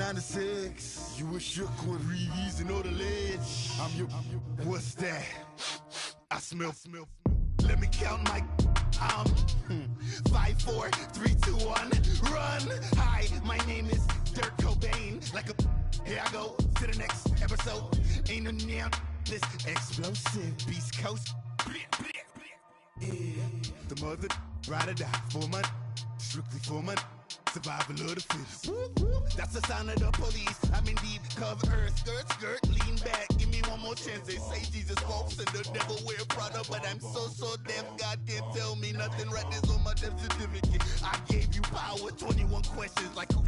96. You were shook when Reeves and all the ledge. I'm your, what's that? I smell. Let me count my 5, 4, 3, 2, 1, run. Hi, my name is Dirk Cobain. Like a, here I go to the next episode. Ain't no damn this explosive Beast Coast. Yeah, the mother ride or die for my, strictly for my. Survival of the fittest. That's the sign of the police. I'm indeed cover earth, skirt, lean back. Give me one more chance. They say Jesus walks and the devil wear Prada, but I'm so deaf. God can't tell me nothing. Right this on my death certificate. I gave you power. 21 questions like who?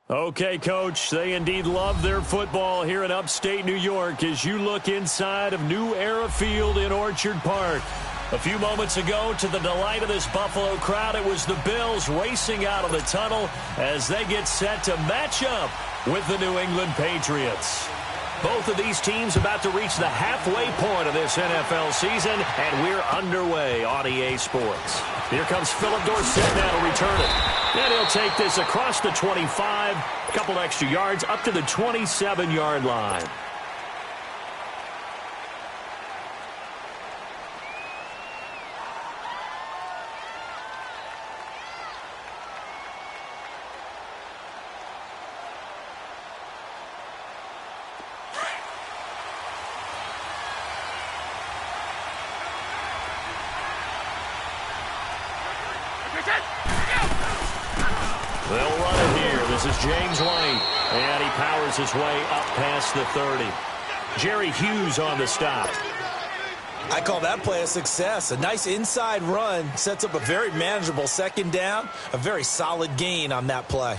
Okay, Coach, they indeed love their football here in upstate New York as you look inside of New Era Field in Orchard Park. A few moments ago, to the delight of this Buffalo crowd, it was the Bills racing out of the tunnel as they get set to match up with the New England Patriots. Both of these teams about to reach the halfway point of this NFL season, and we're underway on EA Sports. Here comes Philip Dorsett now to return it. And he'll take this across the 25, a couple extra yards, up to the 27-yard line. They'll run it here. This is James White. And he powers his way up past the 30. Jerry Hughes on the stop. I call that play a success. A nice inside run sets up a very manageable second down. A very solid gain on that play.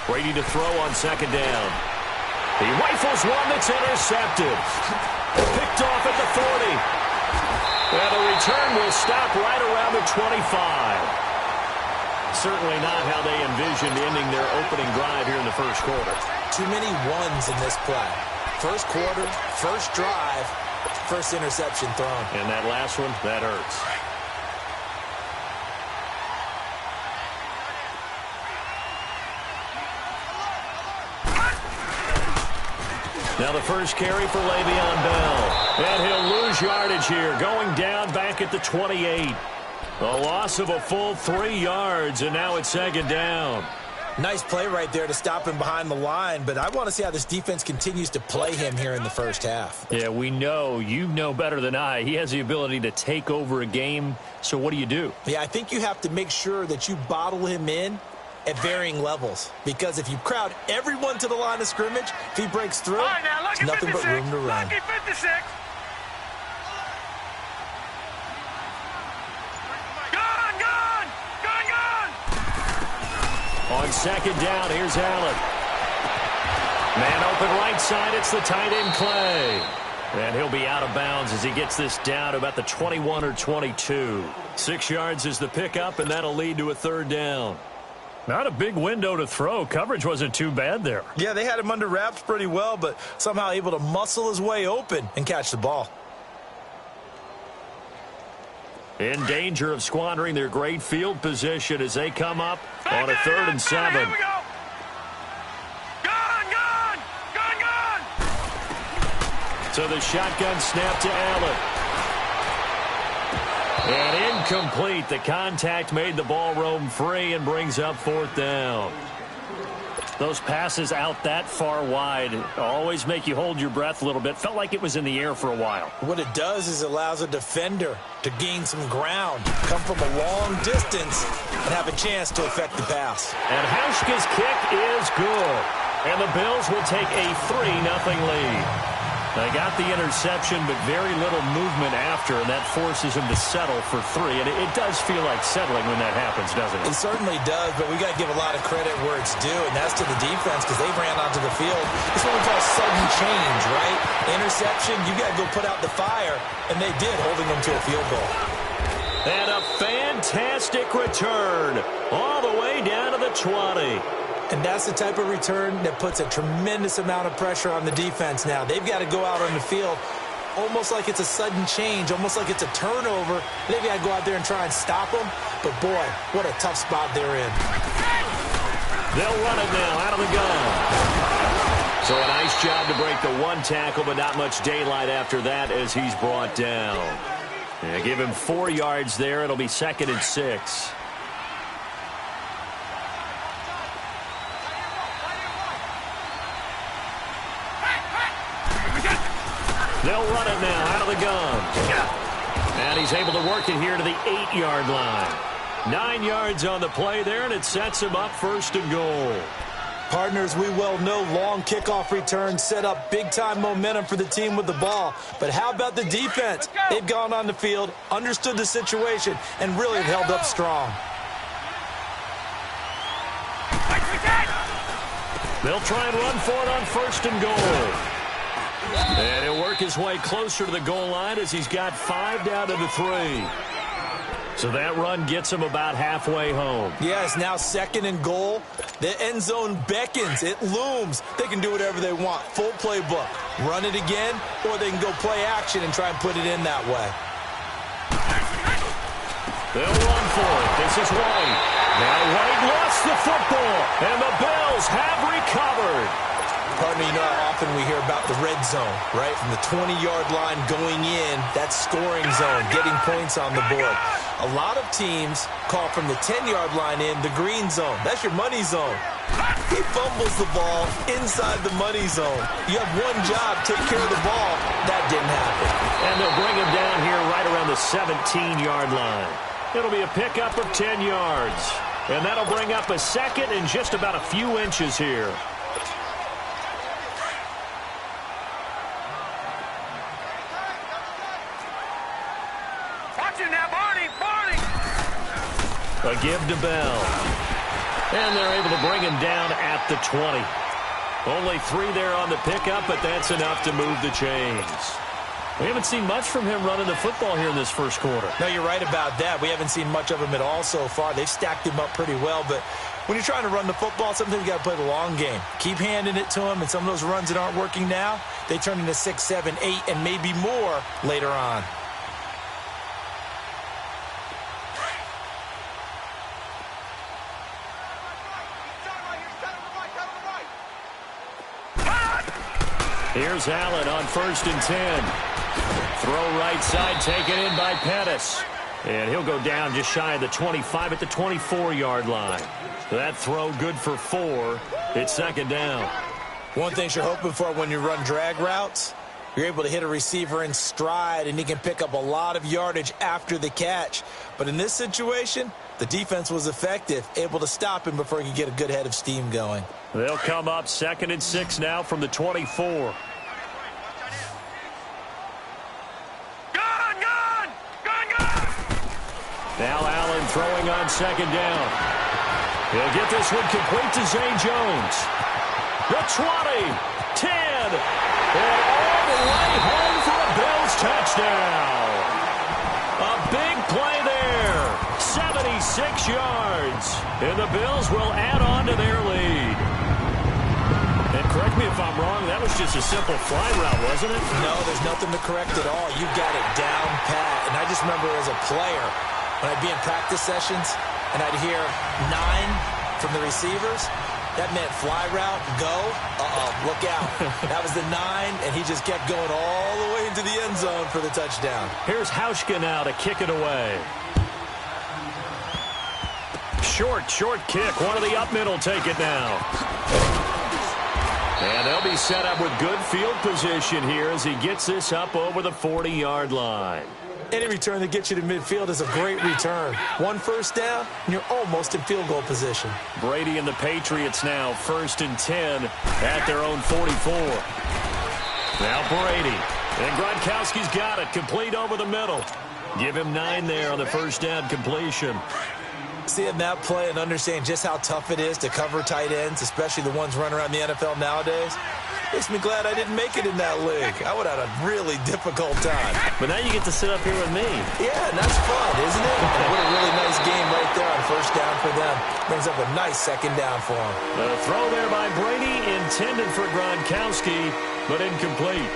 Brady to throw on second down. He rifles one that's intercepted. Picked off at the 40. And the return will stop right around the 25. Certainly not how they envisioned ending their opening drive here in the first quarter. Too many ones in this play. First quarter, first drive, first interception thrown. And that last one, that hurts. Now the first carry for Le'Veon Bell. And he'll lose yardage here, going down back at the 28. A loss of a full 3 yards, and now it's second down. Nice play right there to stop him behind the line, but I want to see how this defense continues to play him here in the first half. Yeah, we know. You know better than I. He has the ability to take over a game, so what do? Yeah, I think you have to make sure that you bottle him in at varying levels, because if you crowd everyone to the line of scrimmage, if he breaks through, there's nothing but room to run. On second down, here's Allen. Man open right side, it's the tight end Clay. And he'll be out of bounds as he gets this down to about the 21 or 22. 6 yards is the pickup, and that'll lead to a third down. Not a big window to throw. Coverage wasn't too bad there. Yeah, they had him under wraps pretty well, but somehow able to muscle his way open and catch the ball. In danger of squandering their great field position as they come up on a 3rd and 7. Here we go. Gone. So the shotgun snap to Allen. And incomplete. The contact made the ball roam free and brings up 4th down. Those passes out that far wide always make you hold your breath a little bit. Felt like it was in the air for a while. What it does is it allows a defender to gain some ground, come from a long distance, and have a chance to affect the pass. And Hauschka's kick is good. And the Bills will take a 3-0 lead. They got the interception, but very little movement after, and that forces him to settle for 3. And it does feel like settling when that happens, doesn't it? It certainly does, but we got to give a lot of credit where it's due, and that's to the defense because they ran onto the field. It's what we call sudden change, right? Interception, you got to go put out the fire, and they did, holding them to a field goal. And a fantastic return all the way down to the 20. And that's the type of return that puts a tremendous amount of pressure on the defense now. They've got to go out on the field almost like it's a sudden change, almost like it's a turnover. They've got to go out there and try and stop them. But, boy, what a tough spot they're in. They'll run it now out of the gun. So a nice job to break the one tackle, but not much daylight after that as he's brought down. And give him 4 yards there. It'll be 2nd and 6. They'll run it now out of the gun. And he's able to work it here to the 8-yard line. 9 yards on the play there, and it sets him up 1st and goal. Partners, we well know long kickoff returns set up big-time momentum for the team with the ball. But how about the defense? They've gone on the field, understood the situation, and really held up strong. They'll try and run for it on 1st and goal. And he'll work his way closer to the goal line as he's got 5 down to the 3. So that run gets him about halfway home. Yeah, it's now 2nd and goal. The end zone beckons. It looms. They can do whatever they want. Full playbook. Run it again, or they can go play action and try and put it in that way. They'll run for it. This is White. Now White lost the football, and the Bills have recovered. Partner, you know how often we hear about the red zone, right? From the 20-yard line going in, that's scoring zone, getting points on the board. A lot of teams call from the 10-yard line in the green zone. That's your money zone. He fumbles the ball inside the money zone. You have one job, take care of the ball. That didn't happen. And they'll bring him down here right around the 17-yard line. It'll be a pickup of 10 yards. And that'll bring up a 2nd and just about a few inches here. A give to Bell. And they're able to bring him down at the 20. Only 3 there on the pickup, but that's enough to move the chains. We haven't seen much from him running the football here in this 1st quarter. No, you're right about that. We haven't seen much of him at all so far. They've stacked him up pretty well, but when you're trying to run the football, sometimes you got to play the long game. Keep handing it to him, and some of those runs that aren't working now, they turn into 6, 7, 8, and maybe more later on. Here's Allen on 1st and 10. Throw right side, taken in by Pettis. And he'll go down just shy of the 25 at the 24-yard line. That throw good for 4. It's 2nd down. One thing you're hoping for when you run drag routes, you're able to hit a receiver in stride, and he can pick up a lot of yardage after the catch. But in this situation, the defense was effective, able to stop him before he could get a good head of steam going. They'll come up 2nd and 6 now from the 24. Now Allen throwing on 2nd down. He'll get this one complete to Zay Jones. The 20, 10, and all the way home for a Bills touchdown. A big play there, 76 yards, and the Bills will add on to their lead. And correct me if I'm wrong, that was just a simple fly route, wasn't it? No, there's nothing to correct at all. You got it down pat. And I just remember as a player, when I'd be in practice sessions and I'd hear 9 from the receivers, that meant fly route, go, look out. That was the 9, and he just kept going all the way into the end zone for the touchdown. Here's Hauschka now to kick it away. Short kick. One of the up middle take it now. And they'll be set up with good field position here as he gets this up over the 40-yard line. Any return that gets you to midfield is a great return. 1 first down, and you're almost in field goal position. Brady and the Patriots now 1st and 10 at their own 44. Now Brady. And Gronkowski's got it. Complete over the middle. Give him 9 there on the 1st down completion. Seeing that play and understanding just how tough it is to cover tight ends, especially the ones running around the NFL nowadays, Makes me glad I didn't make it in that league. I would have had a really difficult time. But now you get to sit up here with me. Yeah, and that's fun, isn't it? And what a really nice game right there on first down for them. Brings up a nice second down for them. The throw there by Brady, intended for Gronkowski, but incomplete.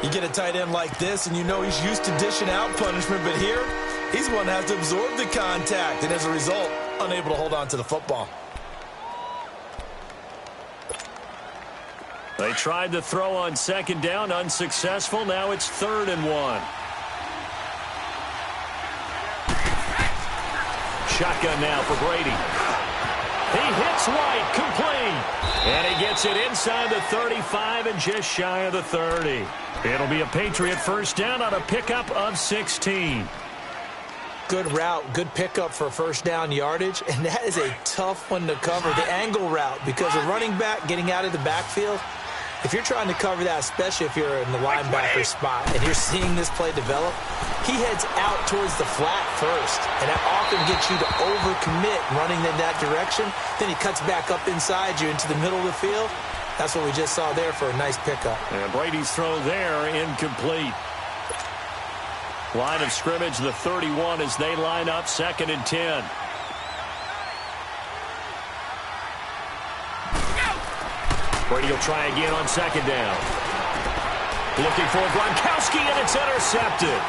You get a tight end like this, and you know he's used to dishing out punishment, but here, he's the one that has to absorb the contact, and as a result, unable to hold on to the football. They tried to throw on second down, unsuccessful. Now it's 3rd and 1. Shotgun now for Brady. He hits White, complete. And he gets it inside the 35 and just shy of the 30. It'll be a Patriot first down on a pickup of 16. Good route, good pickup for first down yardage, and that is a tough one to cover, the angle route, because a running back getting out of the backfield, if you're trying to cover that, especially if you're in the linebacker spot and you're seeing this play develop, he heads out towards the flat first, and that often gets you to overcommit running in that direction. Then he cuts back up inside you into the middle of the field. That's what we just saw there for a nice pickup. And Brady's throw there, incomplete. Line of scrimmage, the 31 as they line up 2nd and 10. Brady will try again on second down. Looking for Gronkowski, and it's intercepted.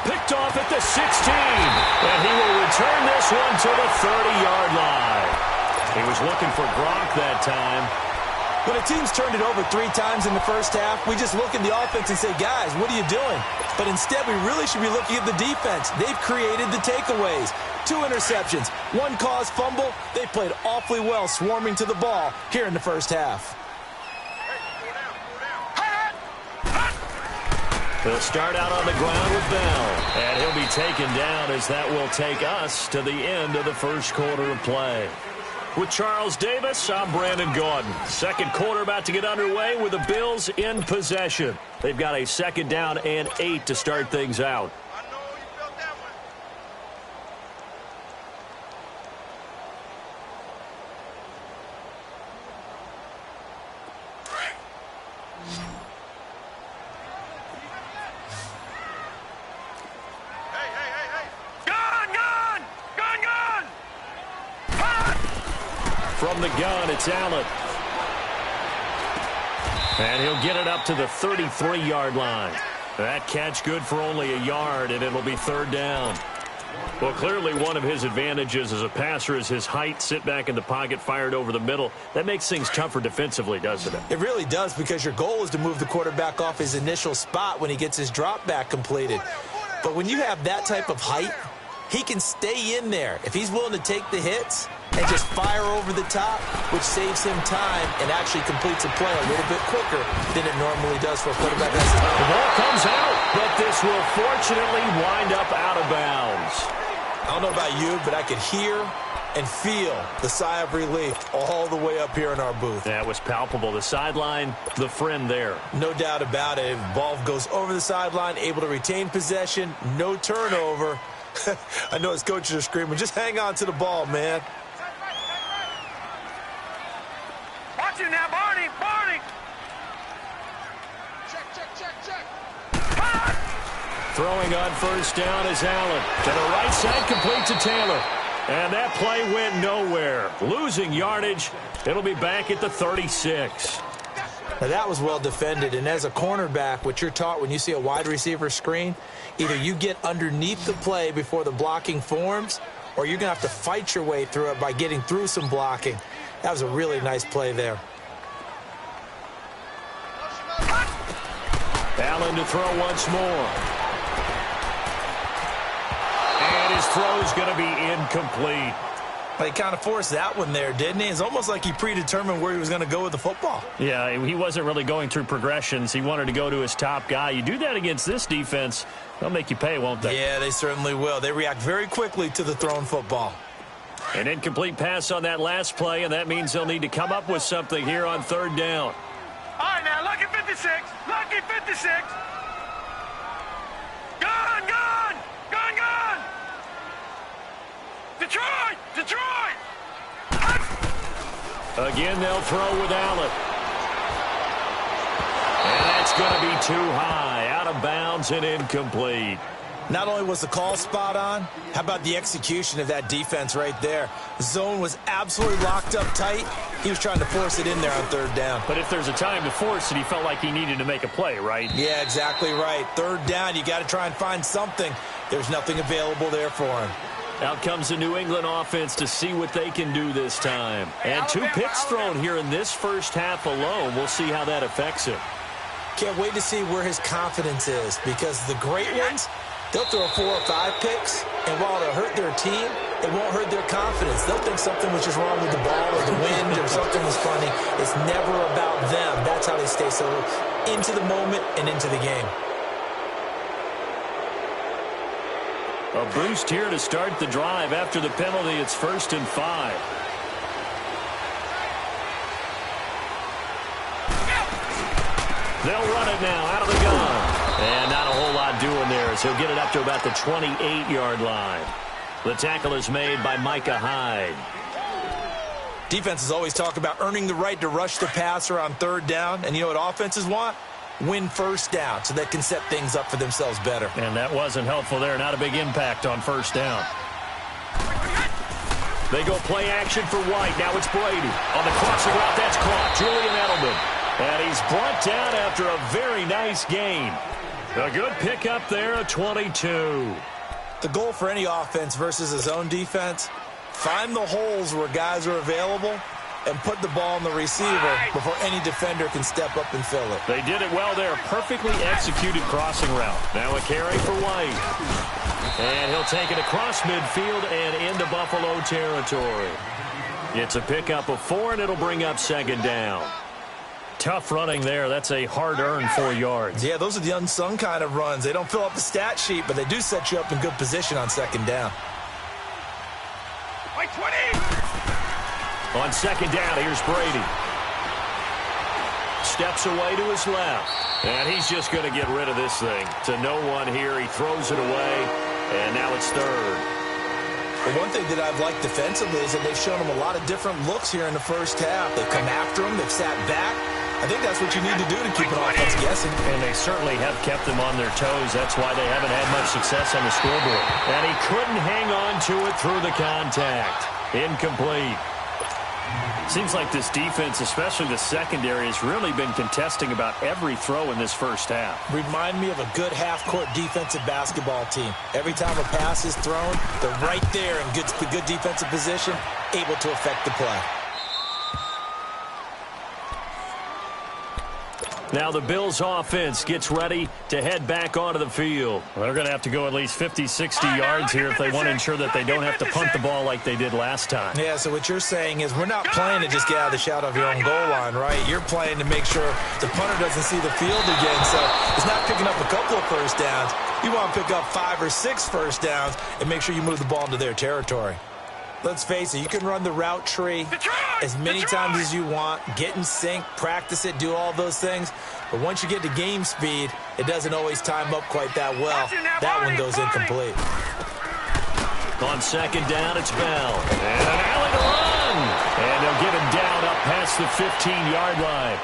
Picked off at the 16. And he will return this one to the 30-yard line. He was looking for Gronk that time. When a team's turned it over 3 times in the first half, we just look at the offense and say, guys, what are you doing? But instead, we really should be looking at the defense. They've created the takeaways. 2 interceptions, 1 caused fumble. They played awfully well swarming to the ball here in the first half. He'll start out on the ground with Bell, and he'll be taken down as that will take us to the end of the first quarter of play. With Charles Davis, I'm Brandon Gordon. Second quarter about to get underway with the Bills in possession. They've got a 2nd down and 8 to start things out. From the gun, it's Allen. And he'll get it up to the 33-yard line. That catch good for only a yard, and it'll be 3rd down. Well, clearly one of his advantages as a passer is his height. Sit back in the pocket, fired over the middle. That makes things tougher defensively, doesn't it? It really does, because your goal is to move the quarterback off his initial spot when he gets his drop back completed. But when you have that type of height, he can stay in there. If he's willing to take the hits and just fire over the top, which saves him time and actually completes a play a little bit quicker than it normally does for a quarterback. The ball comes out, but this will fortunately wind up out of bounds. I don't know about you, but I could hear and feel the sigh of relief all the way up here in our booth. That was palpable. The sideline, the friend there. No doubt about it. Ball goes over the sideline, able to retain possession, no turnover. I know his coaches are screaming, just hang on to the ball, man. Watch it now, Barney! Barney! Check! Throwing on first down is Allen. To the right side, complete to Taylor. And that play went nowhere. Losing yardage. It'll be back at the 36. Now that was well defended, and as a cornerback, what you're taught when you see a wide receiver screen, either you get underneath the play before the blocking forms, or you're going to have to fight your way through it by getting through some blocking. That was a really nice play there. Allen to throw once more. And his throw's going to be incomplete. But he kind of forced that one there, didn't he? It's almost like he predetermined where he was going to go with the football. Yeah, he wasn't really going through progressions. He wanted to go to his top guy. You do that against this defense, they'll make you pay, won't they? Yeah, they certainly will. They react very quickly to the thrown football. An incomplete pass on that last play, and that means they'll need to come up with something here on 3rd down. All right, now, lucky 56. Lucky 56. Gun! Detroit! Again, they'll throw with Allen. going to be too high, out of bounds and incomplete. Not only was the call spot on, how about the execution of that defense right there? The zone was absolutely locked up tight. He was trying to force it in there on third down. But if there's a time to force it, he felt like he needed to make a play, right? Yeah, exactly right. Third down, you got to try and find something. There's nothing available there for him. Out comes the New England offense to see what they can do this time. And 2 picks thrown here in this first half alone. We'll see how that affects him. Can't wait to see where his confidence is, because the great ones, they'll throw 4 or 5 picks, and while they'll hurt their team, it won't hurt their confidence. They'll think something was just wrong with the ball or the wind or something was funny. It's never about them. That's how they stay so into the moment and into the game. A boost here to start the drive. After the penalty, it's 1st and 5. They'll run it now out of the gun. And not a whole lot doing there as he'll get it up to about the 28-yard line. The tackle is made by Micah Hyde. Defenses always talk about earning the right to rush the passer on third down. And you know what offenses want? Win first down so they can set things up for themselves better. And that wasn't helpful there. Not a big impact on first down. They go play action for White. Now it's Brady. On the crossing route, that's caught. Julian Edelman. And he's brought down after a very nice gain. A good pickup there, a 22. The goal for any offense versus his own defense, find the holes where guys are available and put the ball on the receiver before any defender can step up and fill it. They did it well there. Perfectly executed crossing route. Now a carry for White. And he'll take it across midfield and into Buffalo territory. It's a pickup of 4, and it'll bring up 2nd down. Tough running there. That's a hard-earned 4 yards. Yeah, those are the unsung kind of runs. They don't fill up the stat sheet, but they do set you up in good position on 2nd down. Like 20! On 2nd down, here's Brady. Steps away to his left. And he's just going to get rid of this thing. To no one here. He throws it away. And now it's 3rd. Well, one thing that I've liked defensively is that they've shown him a lot of different looks here in the first half. They've come after him. They've sat back. I think that's what you need to do to keep an offense guessing. And they certainly have kept them on their toes. That's why they haven't had much success on the scoreboard. And he couldn't hang on to it through the contact. Incomplete. Seems like this defense, especially the secondary, has really been contesting about every throw in this first half. Remind me of a good half-court defensive basketball team. Every time a pass is thrown, they're right there in good defensive position, able to affect the play. Now the Bills offense gets ready to head back onto the field. Well, they're going to have to go at least 50, 60 yards here if they want to ensure that they don't have to punt the ball like they did last time. Yeah, so what you're saying is we're not playing to just get out of the shot of your own goal line, right? You're playing to make sure the punter doesn't see the field again. So it's not picking up a couple of first downs. You want to pick up 5 or 6 first downs and make sure you move the ball into their territory. Let's face it, you can run the route tree as many times as you want, get in sync, practice it, do all those things. But once you get to game speed, it doesn't always time up quite that well. That one goes incomplete. On 2nd down, it's Bell. And an alley to run. And they'll get him down up past the 15-yard line.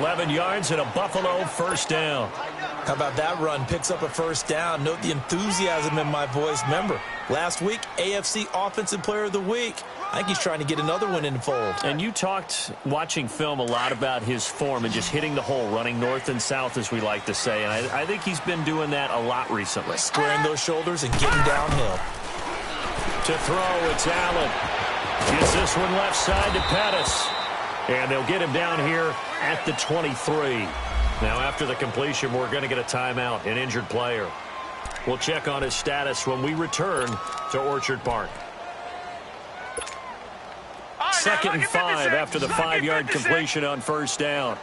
11 yards and a Buffalo first down. How about that run? Picks up a first down. Note the enthusiasm in my voice. Remember, last week, AFC Offensive Player of the Week. I think he's trying to get another one in the fold. And you talked, watching film, a lot about his form and just hitting the hole, running north and south, as we like to say. And I think he's been doing that a lot recently. Squaring those shoulders and getting downhill. To throw, it's Allen. Gets this one left side to Pettis. And they'll get him down here at the 23. Now, after the completion, we're going to get a timeout, an injured player. We'll check on his status when we return to Orchard Park. 2nd and 5 after the 5-yard completion on first down.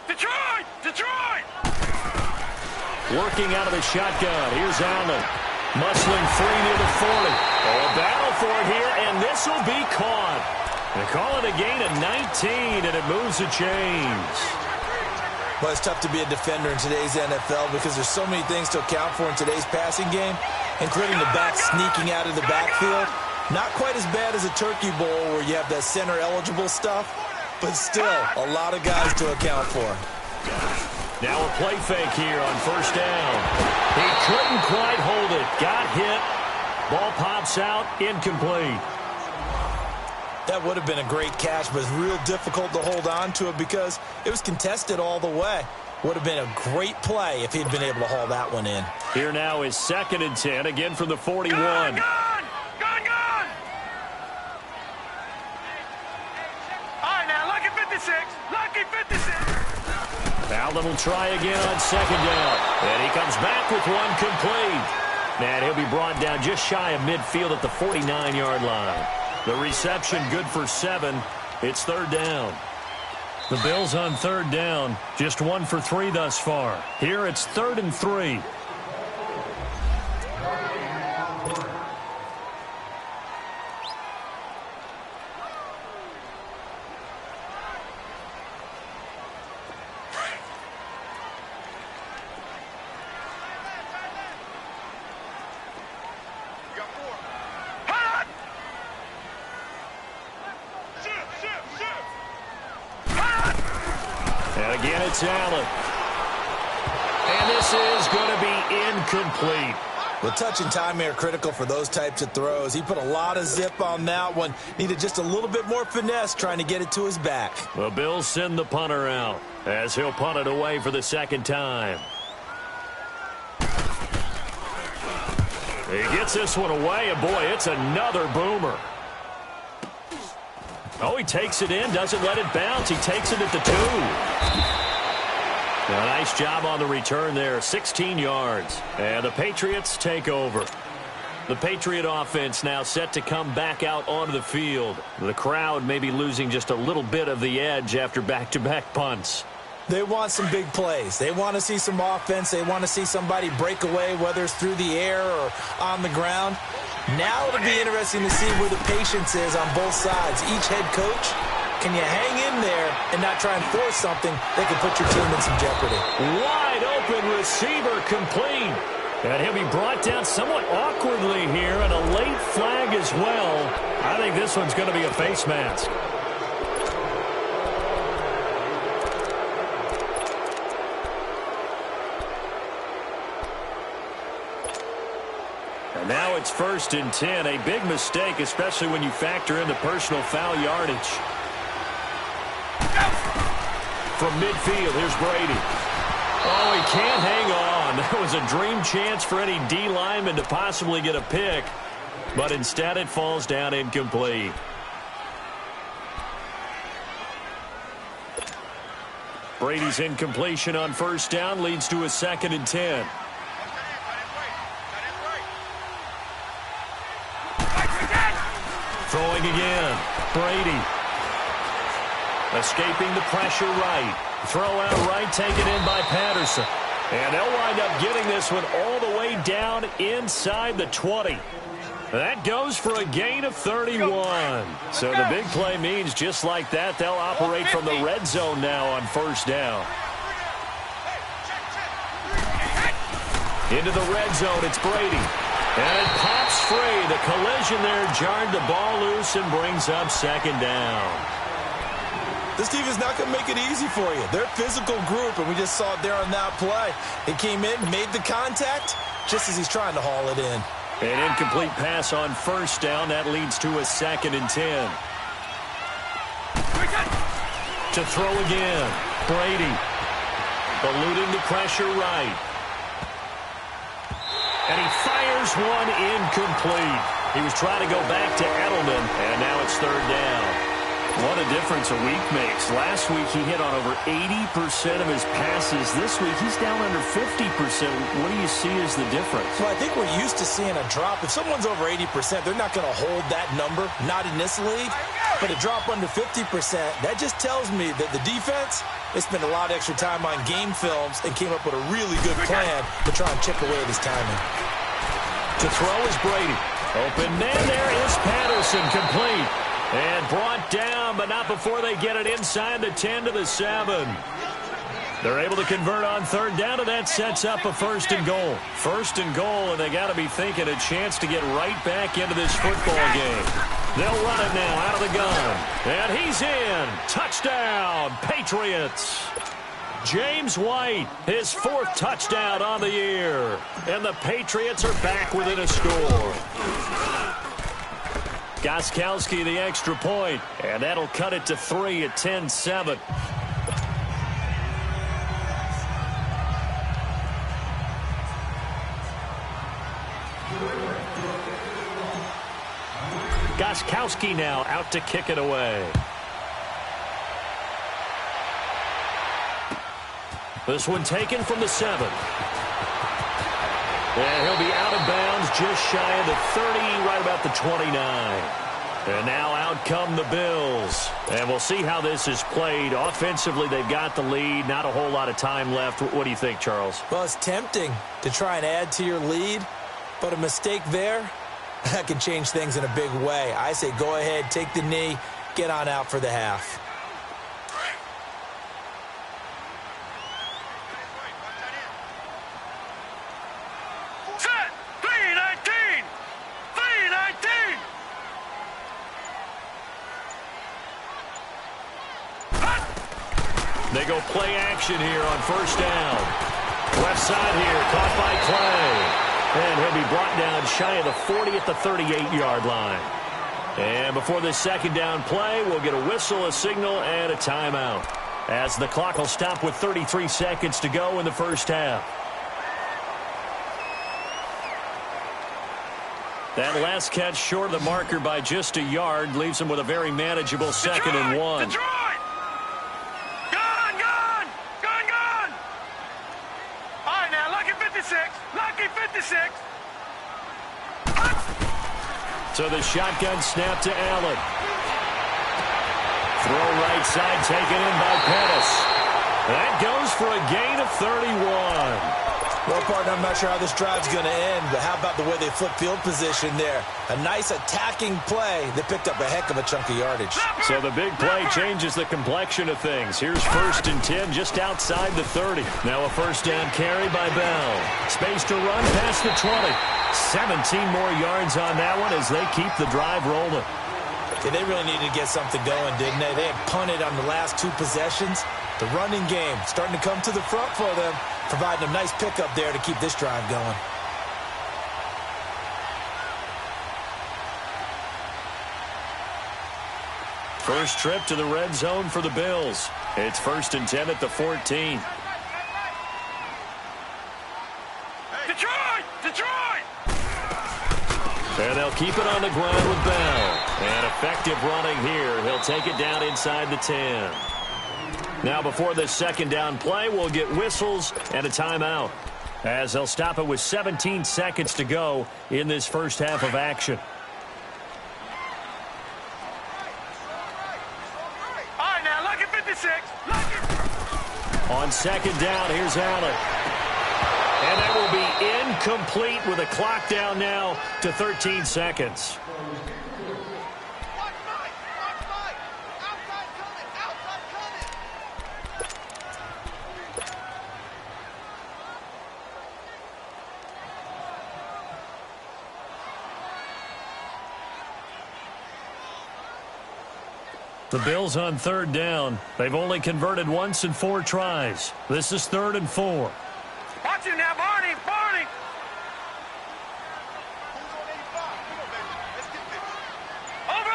Detroit! Detroit! Working out of the shotgun. Here's Allen. Muscling free near the 40. Oh, a battle for it here, and this will be caught. They call it a gain of 19, and it moves the chains. Well, it's tough to be a defender in today's NFL because there's so many things to account for in today's passing game, including the back sneaking out of the backfield. Not quite as bad as a turkey bowl where you have that center-eligible stuff, but still a lot of guys to account for. Now a play fake here on first down. He couldn't quite hold it. Got hit. Ball pops out, incomplete. That would have been a great catch, but it's real difficult to hold on to it because it was contested all the way. Would have been a great play if he'd been able to haul that one in. Here now is 2nd and 10, again from the 41. Gone! All right, now, lucky 56. Lucky 56. Allen will try again on 2nd down. And he comes back with one complete. And he'll be brought down just shy of midfield at the 49-yard line. The reception good for 7. It's 3rd down. The Bills on 3rd down, just 1 for 3 thus far. Here it's 3rd and 3. And again, it's Allen. And this is going to be incomplete. The touch and time are critical for those types of throws. He put a lot of zip on that one. Needed just a little bit more finesse trying to get it to his back. The Bills send the punter out as he'll punt it away for the 2nd time. He gets this one away, and boy, it's another boomer. Oh, he takes it in, doesn't let it bounce. He takes it at the 2. A nice job on the return there, 16 yards. And the Patriots take over. The Patriot offense now set to come back out onto the field. The crowd may be losing just a little bit of the edge after back-to-back punts. They want some big plays. They want to see some offense. They want to see somebody break away, whether it's through the air or on the ground. Now it'll be interesting to see where the patience is on both sides. Each head coach, can you hang in there and not try and force something that can put your team in some jeopardy? Wide open receiver complete. And he'll be brought down somewhat awkwardly here, and a late flag as well. I think this one's going to be a face mask. And now it's 1st and 10. A big mistake, especially when you factor in the personal foul yardage. From midfield, here's Brady. Oh, he can't hang on. That was a dream chance for any D lineman to possibly get a pick. But instead it falls down incomplete. Brady's incompletion on 1st down leads to a 2nd and 10. Throwing again. Brady. Escaping the pressure right. Throw out right, taken in by Patterson. And they'll wind up getting this one all the way down inside the 20. That goes for a gain of 31. So the big play means just like that, they'll operate from the red zone now on 1st down. Into the red zone, it's Brady. And it pops free. The collision there jarred the ball loose and brings up 2nd down. This team is not going to make it easy for you. They're a physical group, and we just saw it there on that play. He came in, made the contact, just as he's trying to haul it in. An incomplete pass on 1st down. That leads to a 2nd and 10. To throw again. Brady. Eluding the pressure right. And he fires one incomplete. He was trying to go back to Edelman, and now it's 3rd down. What a difference a week makes. Last week he hit on over 80% of his passes. This week he's down under 50%. What do you see as the difference? Well, I think we're used to seeing a drop. If someone's over 80%, they're not going to hold that number, not in this league. But a drop under 50%, that just tells me that the defense, they spent a lot of extra time on game films and came up with a really good plan to try and chip away at his timing. To throw is Brady. Open man, there is Patterson, complete. And brought down, but not before they get it inside the 10 to the 7. They're able to convert on third down, and that sets up a first and goal. First and goal, and they got to be thinking a chance to get right back into this football game. They'll run it now out of the gun. And he's in. Touchdown, Patriots. James White, his 4th touchdown on the year. And the Patriots are back within a score. Gostkowski the extra point, and that'll cut it to 3 at 10-7. Gostkowski now out to kick it away. This one taken from the 7. And he'll be out of bounds just shy of the 30, right about the 29. And now out come the Bills. And we'll see how this is played. Offensively, they've got the lead. Not a whole lot of time left. What do you think, Charles? Well, it's tempting to try and add to your lead, but a mistake there, that can change things in a big way. I say go ahead, take the knee, get on out for the half. Set! 3-19! 3-19! They go play action here on first down. Left side here, caught by Clay. And he'll be brought down shy of the 40 at the 38-yard line. And before this second down play, we'll get a whistle, a signal, and a timeout, as the clock will stop with 33 seconds to go in the first half. That last catch short of the marker by just a yard leaves him with a very manageable 2nd and 1. Detroit! Gone! All right, now, lucky 56. Lucky 56. So the shotgun snap to Allen. Throw right side taken in by Pettis. That goes for a gain of 31. Well, partner, I'm not sure how this drive's going to end, but how about the way they flip field position there? A nice attacking play that picked up a heck of a chunk of yardage. So the big play changes the complexion of things. Here's 1st and 10 just outside the 30. Now a first down carry by Bell. Space to run past the 20. 17 more yards on that one as they keep the drive rolling. Yeah, they really needed to get something going, didn't they? They had punted on the last 2 possessions. The running game starting to come to the front for them, providing a nice pickup there to keep this drive going. First trip to the red zone for the Bills. It's 1st and 10 at the 14. Detroit! And they'll keep it on the ground with Bell. And effective running here. He'll take it down inside the 10. Now before this second down play, we'll get whistles and a timeout, as they'll stop it with 17 seconds to go in this first half of action. All right, now, lucky 56. Lucky. On second down, here's Allen. And that will be incomplete with a clock down now to 13 seconds. The Bills on third down. They've only converted once in 4 tries. This is 3rd and 4. Watch him now, Barney! Over!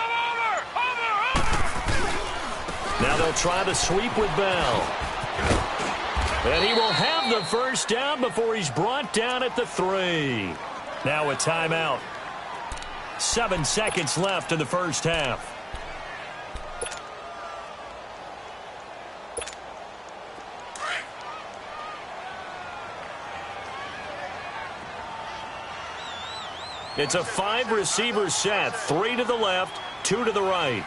Now they'll try the sweep with Bell. And he will have the first down before he's brought down at the 3. Now a timeout. 7 seconds left in the first half. It's a 5-receiver set. 3 to the left, 2 to the right.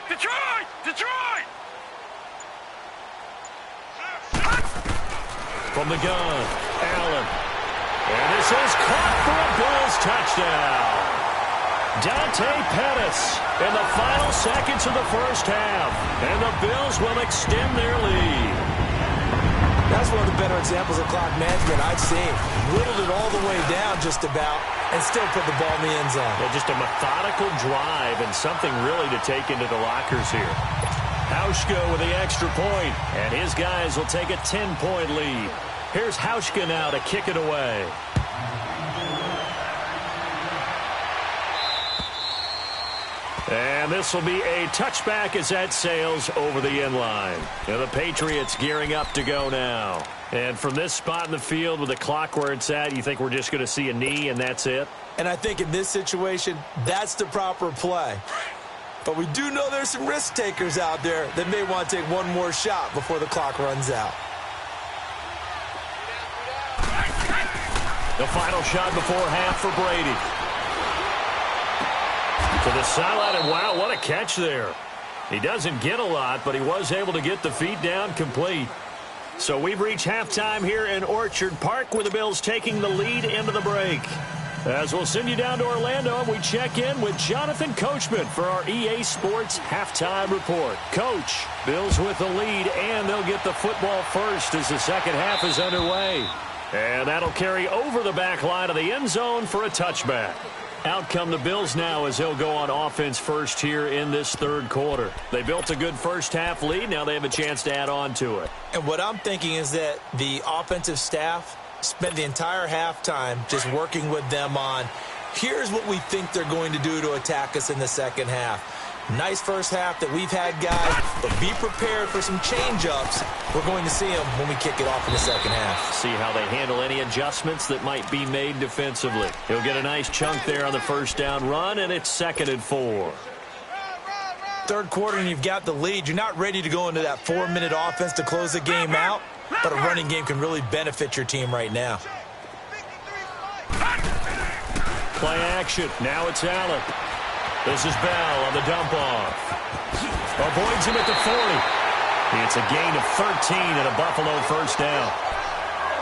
Detroit! Detroit! From the gun, Allen. And this is caught for a Bills touchdown. Dante Pettis in the final seconds of the first half. And the Bills will extend their lead. That's one of the better examples of clock management I've seen. Whittled it all the way down just about and still put the ball in the end zone. Yeah, just a methodical drive and something really to take into the lockers here. Hauschka with the extra point, and his guys will take a 10-point lead. Here's Hauschka now to kick it away. And this will be a touchback as that sails over the end line. And the Patriots gearing up to go now. And from this spot in the field with the clock where it's at, you think we're just going to see a knee and that's it? And I think in this situation, that's the proper play. But we do know there's some risk takers out there that may want to take one more shot before the clock runs out. The final shot before half for Brady. To the sideline, and wow, what a catch there. He doesn't get a lot, but he was able to get the feet down complete. So we've reached halftime here in Orchard Park with the Bills taking the lead into the break. As we'll send you down to Orlando, and we check in with Jonathan Coachman for our EA Sports Halftime Report. Coach, Bills with the lead, and they'll get the football first as the second half is underway. And that'll carry over the back line of the end zone for a touchback. Out come the Bills now as they'll go on offense first here in this third quarter. They built a good first half lead. Now they have a chance to add on to it. And what I'm thinking is that the offensive staff spent the entire halftime just working with them on, here's what we think they're going to do to attack us in the second half. Nice first half that we've had, guys, but be prepared for some change-ups. We're going to see them when we kick it off in the second half. See how they handle any adjustments that might be made defensively. He'll get a nice chunk there on the first down run, and it's 2nd and 4. Third quarter, and you've got the lead. You're not ready to go into that 4-minute offense to close the game out, but a running game can really benefit your team right now. Play action. Now it's Allen. This is Bell on the dump-off. Avoids him at the 40. It's a gain of 13 and a Buffalo first down.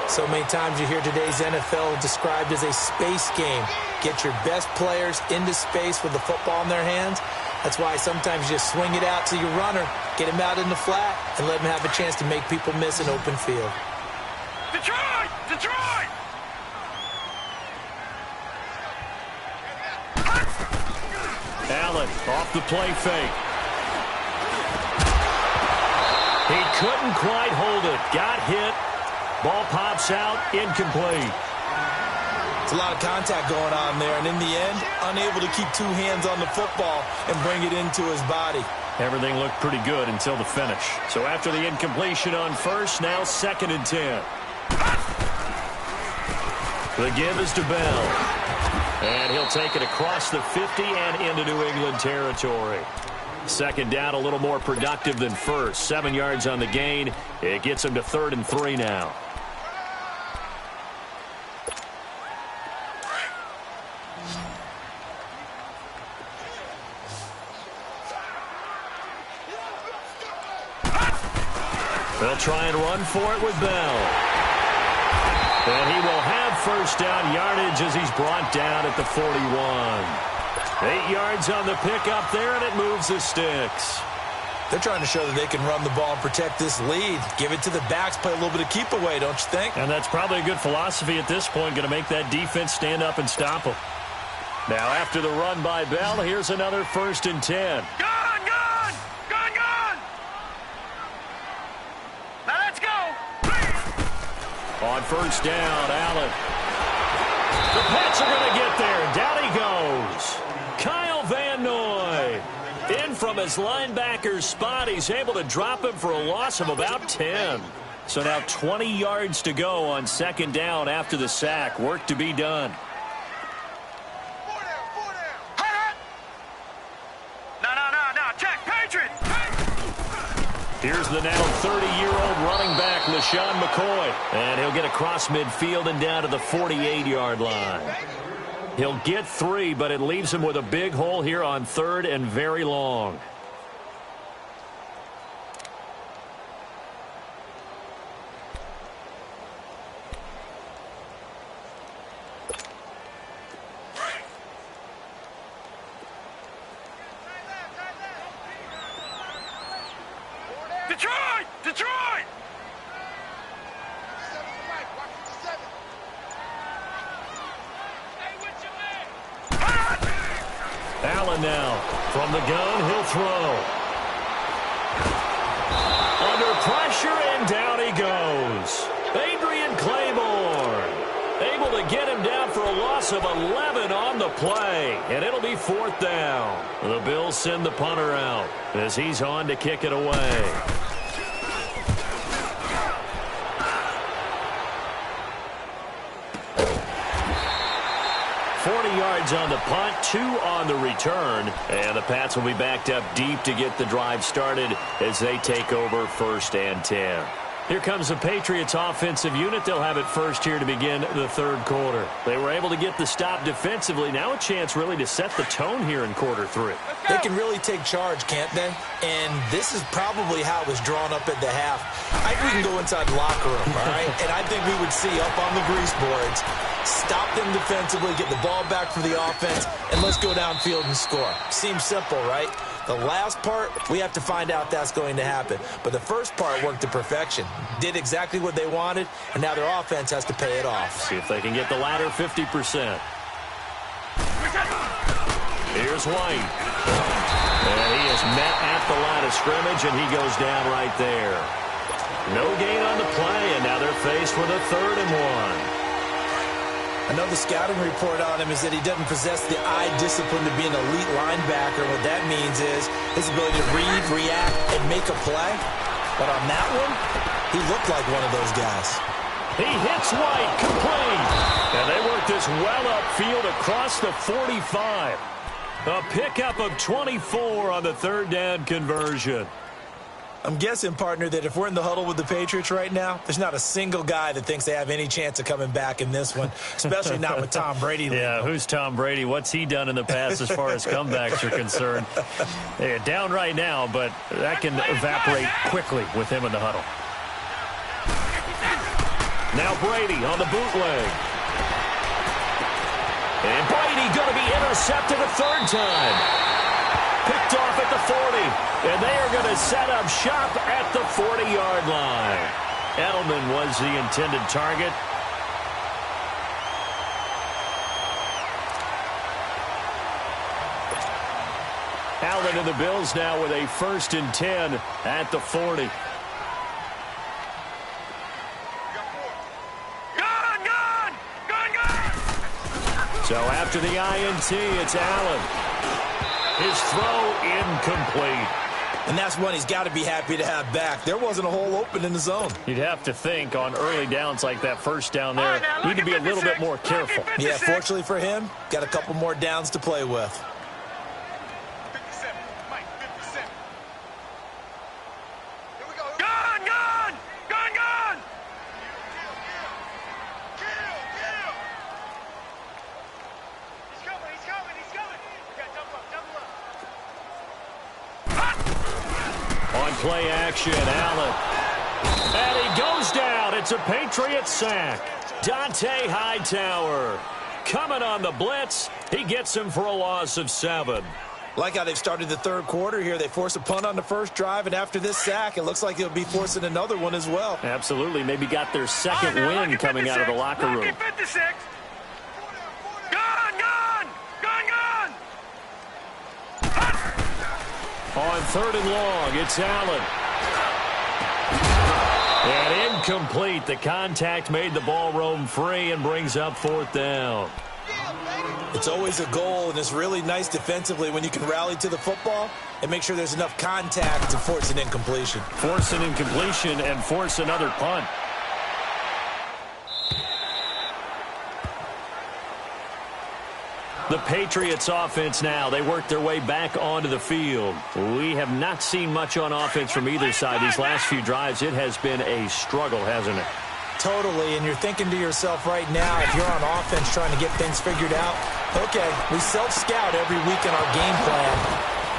So many times you hear today's NFL described as a space game. Get your best players into space with the football in their hands. That's why sometimes you just swing it out to your runner, get him out in the flat, and let him have a chance to make people miss an open field. Detroit! Detroit! Allen off the play fake. He couldn't quite hold it. Got hit. Ball pops out. Incomplete. It's a lot of contact going on there, and in the end, unable to keep two hands on the football and bring it into his body. Everything looked pretty good until the finish. So after the incompletion on first, now 2nd and 10. The give is to Bell. And he'll take it across the 50 and into New England territory. Second down, a little more productive than first. 7 yards on the gain. It gets him to 3rd and 3 now. They'll try and run for it with Bell. And he will have first down yardage as he's brought down at the 41. 8 yards on the pickup there, and it moves the sticks. They're trying to show that they can run the ball and protect this lead. Give it to the backs, play a little bit of keep away, don't you think? And that's probably a good philosophy at this point, going to make that defense stand up and stop them. Now after the run by Bell, here's another 1st and 10. Gone! Gone! Gone! Gone! Now let's go! On first down, Allen. The Pats are going to get there. Down he goes. Kyle Van Noy. In from his linebacker's spot. He's able to drop him for a loss of about 10. So now 20 yards to go on 2nd down after the sack. Work to be done. No. Check. Patriots! Here's the now 30-year-old running back, LaShawn McCoy. And he'll get across midfield and down to the 48-yard line. He'll get 3, but it leaves him with a big hole here on 3rd and very long. Detroit! Detroit! Allen now from the gun, he'll throw. Under pressure, and down he goes. Adrian Claiborne able to get him down for a loss of 11 on the play, and it'll be 4th down. The Bills send the punter out as he's on to kick it away. 40 yards on the punt, 2 on the return, and the Pats will be backed up deep to get the drive started as they take over 1st and 10. Here comes the Patriots offensive unit. They'll have it first here to begin the 3rd quarter. They were able to get the stop defensively. Now a chance really to set the tone here in quarter 3. They can really take charge, can't they? And this is probably how it was drawn up at the half. I think we can go inside the locker room, all right? And I think we would see up on the grease boards, stop them defensively, get the ball back for the offense, and let's go downfield and score. Seems simple, right? The last part, we have to find out that's going to happen. But the first part worked to perfection. Did exactly what they wanted, and now their offense has to pay it off. See if they can get the latter 50%. Here's White. And he is met at the line of scrimmage, and he goes down right there. No gain on the play, and now they're faced with a 3rd and 1. I know the scouting report on him is that he doesn't possess the eye discipline to be an elite linebacker. What that means is his ability to read, react, and make a play. But on that one, he looked like one of those guys. He hits White, complete. And they work this well upfield across the 45. A pickup of 24 on the 3rd down conversion. I'm guessing, partner, that if we're in the huddle with the Patriots right now, there's not a single guy that thinks they have any chance of coming back in this one, especially not with Tom Brady. Yeah, who's Tom Brady? What's he done in the past as far as comebacks are concerned? They're down right now, but that can evaporate quickly with him in the huddle. Now Brady on the bootleg. And Brady going to be intercepted a 3rd time. Picked off at the 40, and they are going to set up shop at the 40-yard line. Edelman was the intended target. Allen and the Bills now with a 1st and 10 at the 40. So after the INT, it's Allen. His throw incomplete. And that's one he's got to be happy to have back. There wasn't a hole open in the zone. You'd have to think on early downs like that 1st down there, need to be a little bit more careful. Yeah, fortunately for him, got a couple more downs to play with. 57, Mike, 57. Here we go. Gun! Gun! Gun! Gun! Kill! He's coming! He's coming! He's coming! We got double up! Double up! On play action, Allen. And he goes down. It's a Patriot sack. Dante Hightower coming on the blitz. He gets him for a loss of 7. Like how they've started the 3rd quarter here. They force a punt on the first drive, and after this sack, it looks like they'll be forcing another one as well. Absolutely. Maybe got their 2nd win coming out of the locker room. 56. Gun! Gun! Gun! Gun! On 3rd and long, it's Allen. And incomplete. The contact made the ball roam free and brings up 4th down. It's always a goal, and it's really nice defensively when you can rally to the football and make sure there's enough contact to force an incompletion. Force an incompletion and force another punt. The Patriots offense now, they work their way back onto the field. We have not seen much on offense from either side these last few drives. It has been a struggle, hasn't it? Totally, and you're thinking to yourself right now, if you're on offense trying to get things figured out, okay, we self-scout every week in our game plan.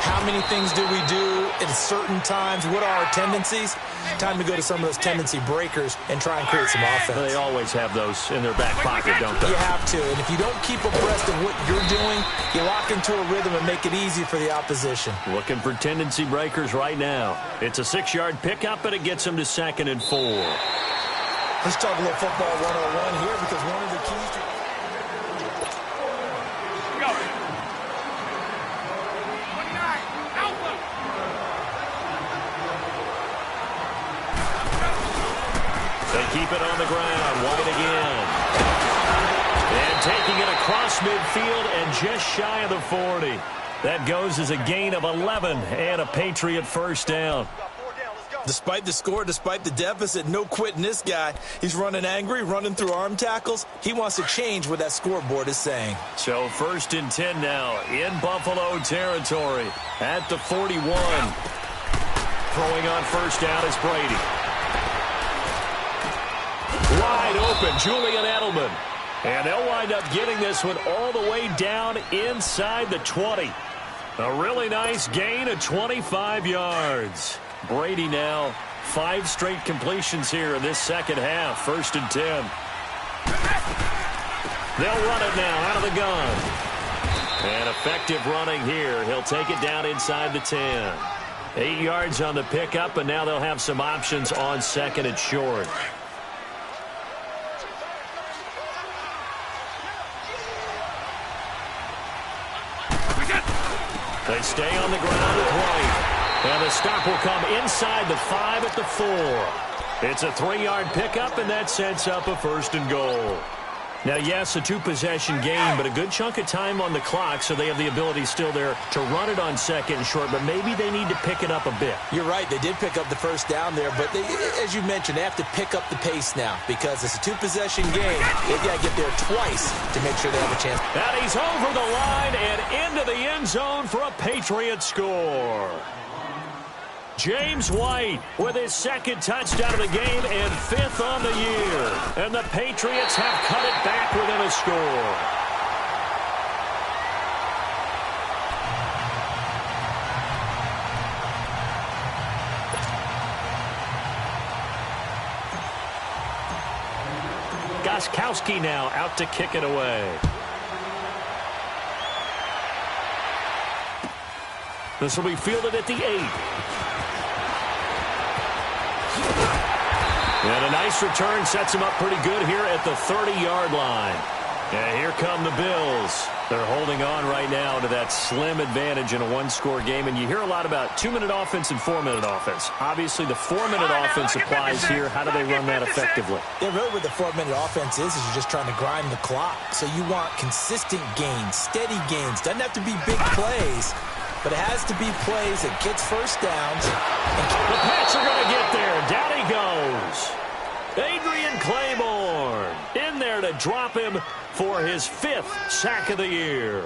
How many things do we do at certain times? What are our tendencies? Time to go to some of those tendency breakers and try and create some offense. They always have those in their back pocket, don't they? You have to, and if you don't keep abreast of what you're doing, you lock into a rhythm and make it easy for the opposition. Looking for tendency breakers right now. It's a 6-yard pickup, and it gets them to 2nd and 4. Let's talk a little football 101 here, because one of the keys to... They keep it on the ground. White again. And taking it across midfield and just shy of the 40. That goes as a gain of 11 and a Patriot first down. Despite the score, despite the deficit, no quitting this guy. He's running angry, running through arm tackles. He wants to change what that scoreboard is saying. So 1st and 10 now in Buffalo territory at the 41. Throwing on first down is Brady. Wide open, Julian Edelman. And they'll wind up getting this one all the way down inside the 20. A really nice gain of 25 yards. Brady now 5 straight completions here in this second half. 1st and 10. They'll run it now out of the gun. And effective running here. He'll take it down inside the 10. 8 yards on the pickup, and now they'll have some options on 2nd and short. They stay on the ground with White. And the stop will come inside the 5 at the 4. It's a 3-yard pickup, and that sets up a 1st and goal. Now, yes, a 2-possession game, but a good chunk of time on the clock, so they have the ability still there to run it on 2nd and short, but maybe they need to pick it up a bit. You're right. They did pick up the first down there, but as you mentioned, they have to pick up the pace now because it's a 2-possession game. They've got to get there twice to make sure they have a chance. And he's over the line and into the end zone for a Patriot score. James White with his 2nd touchdown of the game and 5th on the year. And the Patriots have cut it back within a score. Gostkowski now out to kick it away. This will be fielded at the 8. And a nice return sets him up pretty good here at the 30-yard line. And here come the Bills. They're holding on right now to that slim advantage in a 1-score game. And you hear a lot about 2-minute offense and 4-minute offense. Obviously, the 4-minute offense applies here. How do they run that effectively? Yeah, really what the 4-minute offense is you're just trying to grind the clock. So you want consistent gains, steady gains. Doesn't have to be big plays, but it has to be plays that gets first downs. The Pats are going to get there. Down he goes. Adrian Claiborne in there to drop him for his 5th sack of the year.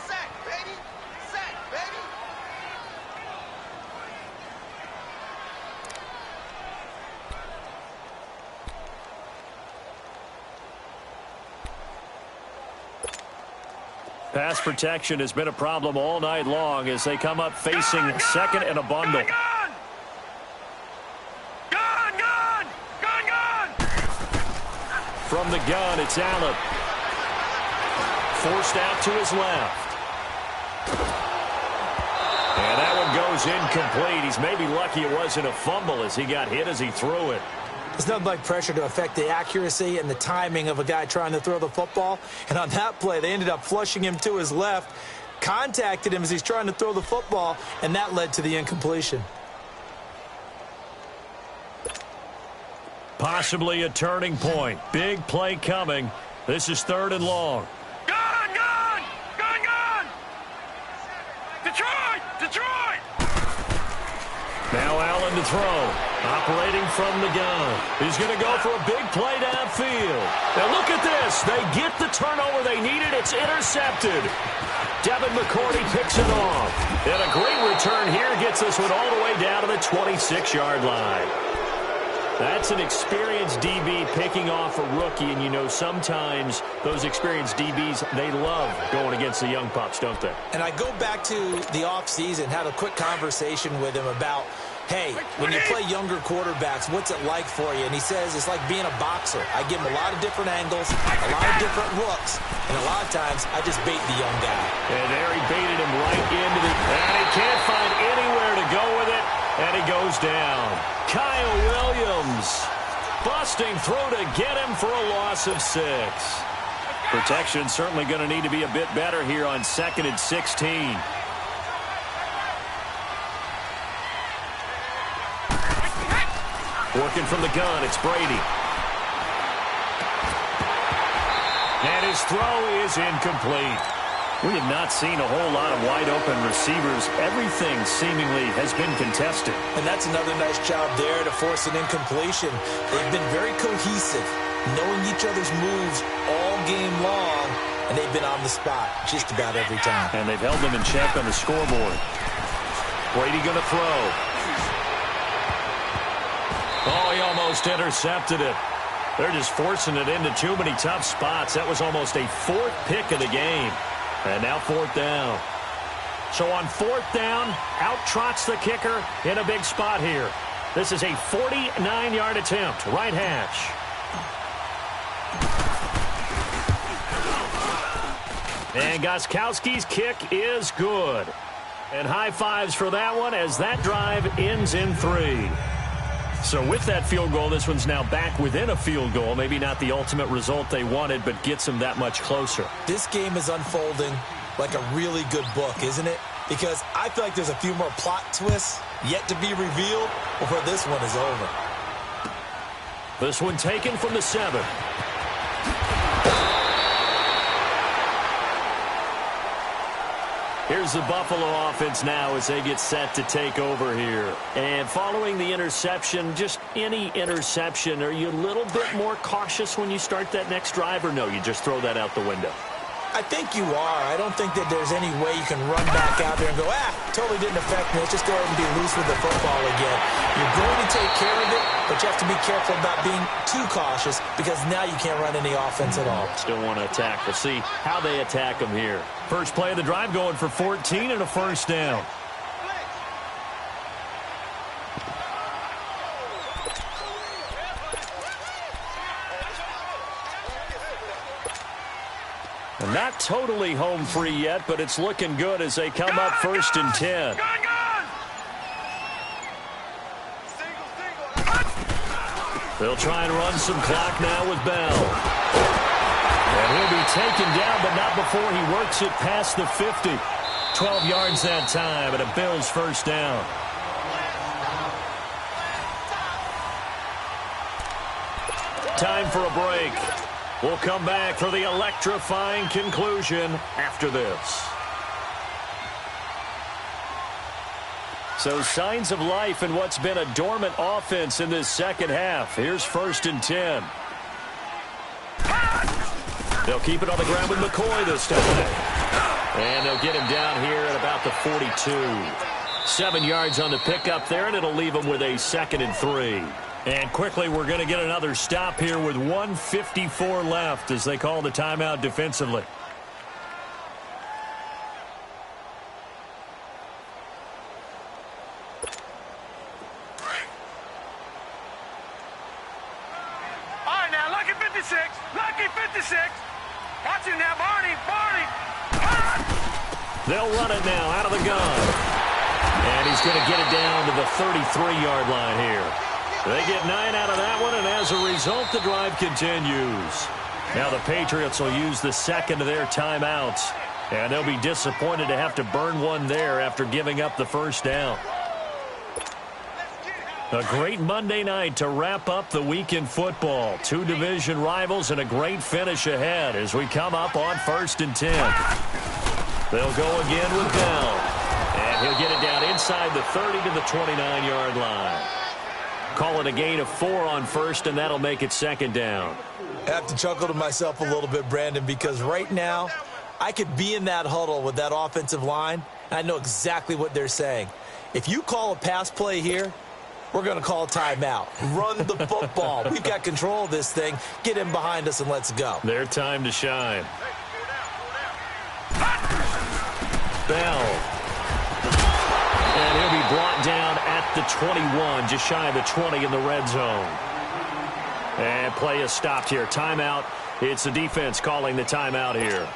Sack, baby! Sack, baby! Pass protection has been a problem all night long as they come up facing 2nd and a bundle. From the gun, it's Allen. Forced out to his left. And that one goes incomplete. He's maybe lucky it wasn't a fumble as he got hit as he threw it. There's nothing like pressure to affect the accuracy and the timing of a guy trying to throw the football. And on that play, they ended up flushing him to his left, contacted him as he's trying to throw the football, and that led to the incompletion. Possibly a turning point. Big play coming. This is 3rd and long. Gun! Gun! Gun! Gun! Detroit! Detroit! Now Allen to throw. Operating from the gun. He's going to go for a big play downfield. Now look at this. They get the turnover they needed. It's intercepted. Devin McCourty picks it off. And a great return here gets this one all the way down to the 26-yard line. That's an experienced DB picking off a rookie, and you know sometimes those experienced DBs, they love going against the young pups, don't they? And I go back to the offseason, had a quick conversation with him about, hey, when you play younger quarterbacks, what's it like for you? And he says it's like being a boxer. I give him a lot of different angles, a lot of different looks, and a lot of times I just bait the young guy. And there he baited him right into the... And he can't find anywhere to go with it, and he goes down. Kyle Williams busting through to get him for a loss of 6. Protection certainly going to need to be a bit better here on 2nd and 16. Working from the gun, it's Brady. And his throw is incomplete. We have not seen a whole lot of wide-open receivers. Everything seemingly has been contested. And that's another nice job there to force an incompletion. They've been very cohesive, knowing each other's moves all game long, and they've been on the spot just about every time. And they've held them in check on the scoreboard. Brady going to throw. Oh, he almost intercepted it. They're just forcing it into too many tough spots. That was almost a 4th pick of the game. And now 4th down. So on 4th down, out trots the kicker in a big spot here. This is a 49-yard attempt, right hash. And Gostkowski's kick is good. And high fives for that one as that drive ends in 3. So with that field goal, this one's now back within a field goal. Maybe not the ultimate result they wanted, but gets them that much closer. This game is unfolding like a really good book, isn't it? Because I feel like there's a few more plot twists yet to be revealed before this one is over. This one taken from the 7. Here's the Buffalo offense now as they get set to take over here. And following the interception, just any interception, are you a little bit more cautious when you start that next drive, or no, you just throw that out the window? I think you are. I don't think that there's any way you can run back out there and go, totally didn't affect me. Let's just go ahead and be loose with the football again. You're going to take care of it, but you have to be careful about being too cautious because now you can't run any offense at all. Still want to attack. We'll see how they attack them here. First play of the drive going for 14 and a 1st down. And not totally home free yet, but it's looking good as they come up 1st and 10. They'll try and run some clock now with Bell. And he'll be taken down, but not before he works it past the 50. 12 yards that time, and a Bills 1st down. Time for a break. We'll come back for the electrifying conclusion after this. So signs of life in what's been a dormant offense in this second half. Here's 1st and 10. They'll keep it on the ground with McCoy this time. And they'll get him down here at about the 42. 7 yards on the pickup there, and it'll leave him with a 2nd and 3. And quickly, we're going to get another stop here with 1:54 left as they call the timeout defensively. All right, now, lucky 56. Lucky 56. Watch it now, Barney. Barney. They'll run it now out of the gun. And he's going to get it down to the 33-yard line here. They get 9 out of that one, and as a result, the drive continues. Now the Patriots will use the 2nd of their timeouts, and they'll be disappointed to have to burn one there after giving up the 1st down. A great Monday night to wrap up the week in football. 2 division rivals and a great finish ahead as we come up on 1st and 10. They'll go again with Bell, and he'll get it down inside the 30 to the 29-yard line. Call it a gain of 4 on 1st, and that'll make it 2nd down. I have to chuckle to myself a little bit, Brandon, because right now I could be in that huddle with that offensive line, and I know exactly what they're saying. If you call a pass play here, we're going to call timeout. Run the football. We've got control of this thing. Get him behind us and let's go. Their time to shine. Bell. And he'll be brought down at the 21, just shy of the 20 in the red zone. And play is stopped here. Timeout. It's the defense calling the timeout here.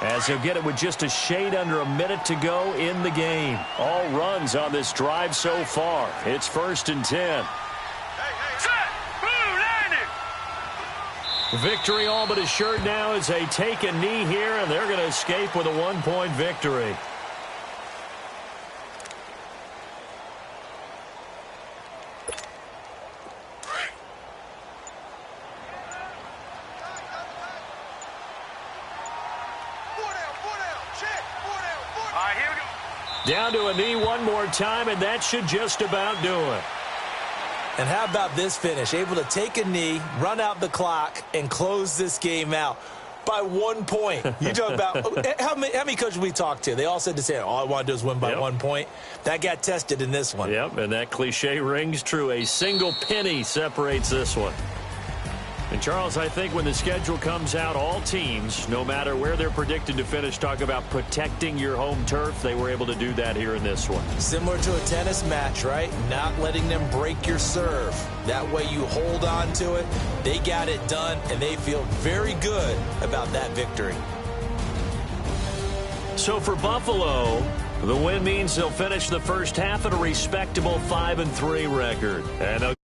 As he'll get it with just a shade under a minute to go in the game. All runs on this drive so far. It's 1st and 10. Victory all but assured now as they take a knee here, and they're going to escape with a 1-point victory. Down to a knee one more time, and that should just about do it. And how about this finish? Able to take a knee, run out the clock, and close this game out by 1 point. You talk about how many coaches we talked to? They all said the same. All I want to do is win by 1 point. That got tested in this one. Yep, and that cliche rings true. A single penny separates this one. And, Charles, I think when the schedule comes out, all teams, no matter where they're predicted to finish, talk about protecting your home turf. They were able to do that here in this one. Similar to a tennis match, right? Not letting them break your serve. That way you hold on to it. They got it done, and they feel very good about that victory. So for Buffalo, the win means they'll finish the first half at a respectable 5-3 record. And